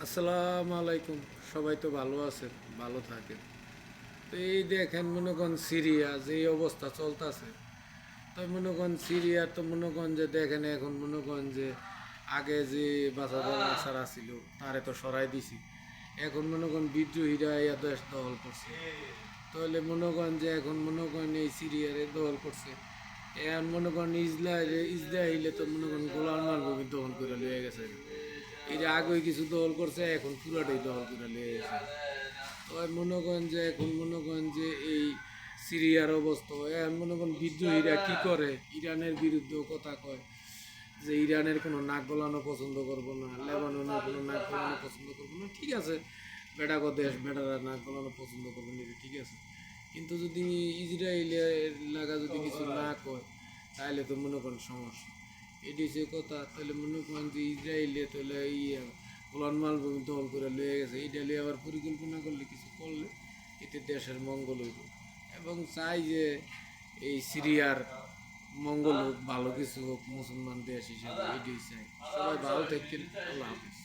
আসসালামু আলাইকুম। সবাই তো ভালো আছেন, ভালো থাকেন। তো এই দেখেন মনে করেন সিরিয়া যে অবস্থা চলতেছে, তাই মনে করেন সিরিয়া তো মনে করেন যে দেখেন এখন মনে করেন যে আগে যে বাসাদার আসার আসিল তারে তো সরাই দিছি। এখন মনে করেন বিদ্রোহীরা ইয়া দেশ দখল করছে। তাহলে মনে করেন যে এখন মনে করেন এই সিরিয়ারে দখল করছে। এখন মনে করেন ইসরায়েলে তো মনে করেন গোলান মালভূমি দখল করে লিয়ে গেছে। এই যে আগে কিছু দখল করছে, এখন পুরাটাই দখল করে লিয়ে গেছে। তো মনে করেন যে এখন মনে করেন যে এই সিরিয়ার অবস্থা এখন মনে করেন বিদ্রোহীরা কি করে, ইরানের বিরুদ্ধেও কথা কয় যে ইরানের কোনো নাক গলানো পছন্দ করবো না, লেবাননের কোনো নাক গলানো পছন্দ করবো না। ঠিক আছে, বেটাগো দেশ, বেটারা নাক গলানো পছন্দ করবে না, ঠিক আছে। কিন্তু যদি ইসরায়েলের লাগা যদি কিছু না কয়, তাহলে তো মনে করেন সমস্যা। এটি যে কথা, তাহলে মনে করেন যে ইসরায়েলে তাহলে গোলান মালভূমি দখল করে লয়ে গেছে, এটা লিয়ে আবার পরিকল্পনা করলে কিছু করলে এতে দেশের মঙ্গল হইব। এবং চাই যে এই সিরিয়ার মঙ্গল হোক, ভালো কিছু হোক, মুসলমান দেশ হিসেবে এটাই চাই। সবাই ভালো থাকেন, আল্লাহ হাফিজ।